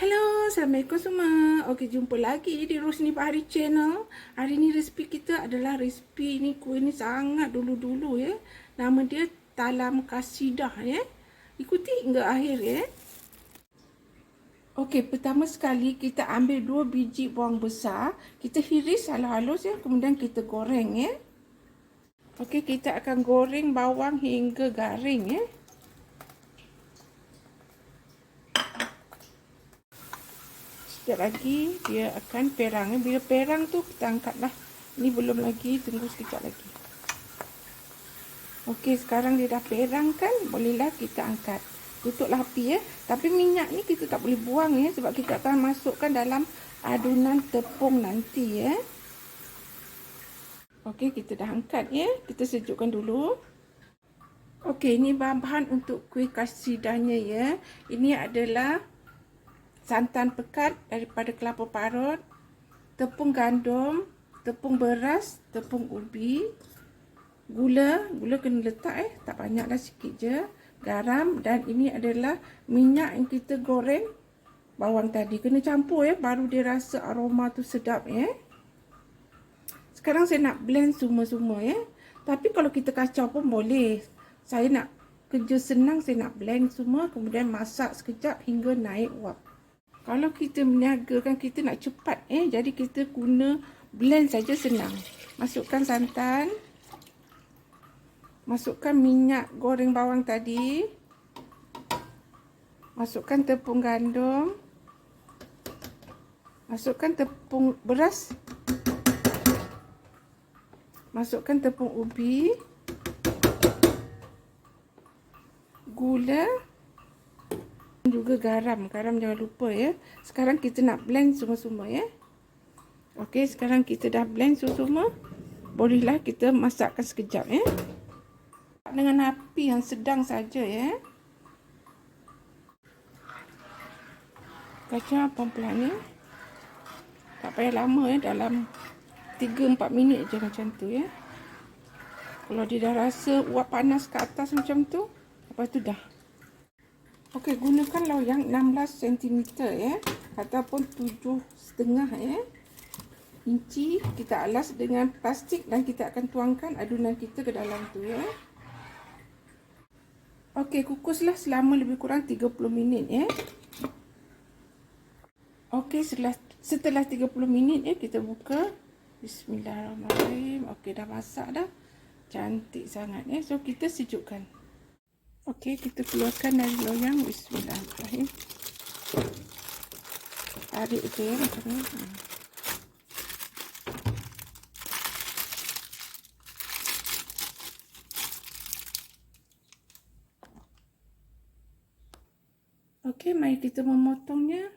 Hello, Assalamualaikum semua. Okey, jumpa lagi di Rosni Bahari Channel. Hari ni resipi kita adalah resipi ni, kuih ni sangat dulu-dulu ya. Nama dia talam kasidah ya. Ikuti hingga akhir ya. Okey, pertama sekali kita ambil 2 biji bawang besar. Kita hiris halus-halus ya, kemudian kita goreng ya. Okey, kita akan goreng bawang hingga garing ya. Sekejap lagi dia akan perang. Bila perang tu kita angkatlah. Ni belum lagi, tunggu sekejap lagi. Okey, sekarang dia dah perang kan, bolehlah kita angkat. Tutuplah api ya. Tapi minyak ni kita tak boleh buang ya, sebab kita akan masukkan dalam adunan tepung nanti ya. Okey, kita dah angkat ya. Kita sejukkan dulu. Okey, ini bahan-bahan untuk kuih kasidahnya ya. Ini adalah santan pekat daripada kelapa parut, tepung gandum, tepung beras, tepung ubi, gula kena letak tak banyaklah, sikit je, garam, dan ini adalah minyak yang kita goreng bawang tadi. Kena campur ya, baru dia rasa aroma tu sedap ya. Sekarang saya nak blend semua-semua ya. Tapi kalau kita kacau pun boleh. Saya nak kerja senang, saya nak blend semua, kemudian masak sekejap hingga naik wap. Kalau kita meniagakan, kita nak cepat jadi kita guna blend saja, senang. Masukkan santan. Masukkan minyak goreng bawang tadi. Masukkan tepung gandum. Masukkan tepung beras. Masukkan tepung ubi. Gula. Juga garam jangan lupa ya. Sekarang kita nak blend semua-semua ya. Okey, sekarang kita dah blend semua. Bolehlah kita masakkan sekejap ya. Dengan api yang sedang saja ya. Kacau pelan-pelan ya. Tak payah lama ya, dalam 3-4 minit je macam tu ya. Kalau dia dah rasa uap panas ke atas macam tu, lepas tu dah. Okey, gunakan loyang 16 cm ya, ataupun 7,5 ya inci. Kita alas dengan plastik dan kita akan tuangkan adunan kita ke dalam tu ya. Okey, kukuslah selama lebih kurang 30 minit ya. Okey, setelah 30 minit ya, kita buka. Bismillahirrahmanirrahim. Okey, dah masak dah. Cantik sangat ya. So kita sejukkan. Okey, kita keluarkan dari loyang. Bismillahirrahmanirrahim. Tarik je ya macam ni. Okey, mari kita memotongnya.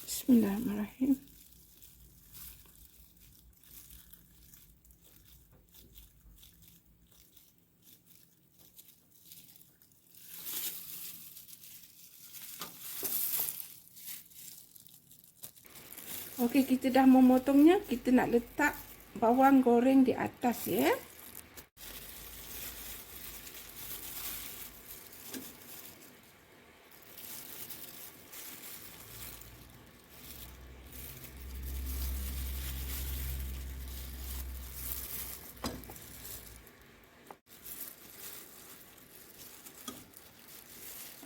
Bismillahirrahmanirrahim. Okey, kita dah memotongnya. Kita nak letak bawang goreng di atas ya.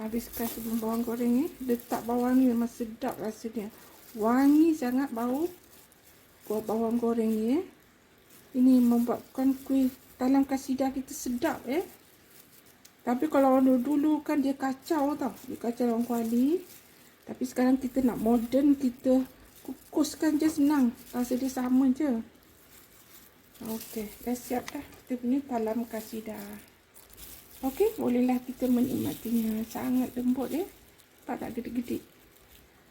Habiskan sebelum bawang goreng ni. Letak bawang ni memang sedap rasanya. Wangi sangat bau buat bawang goreng ni ya. Ini membuatkan kuih talam kasidah kita sedap ya. Tapi kalau dulu kan dia kacau tau. Dia kacau orang kuali. Tapi sekarang kita nak moden, kita kukuskan je, senang. Rasa dia sama je. Okey, dah siap dah kita punya talam kasidah. Okey, bolehlah kita menikmatinya. Sangat lembut ya. Tak gede-gede.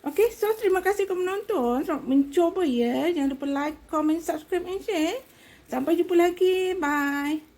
Okey, so terima kasih kepada menonton. Selamat mencuba ya. Jangan lupa like, comment, subscribe and share. Sampai jumpa lagi. Bye.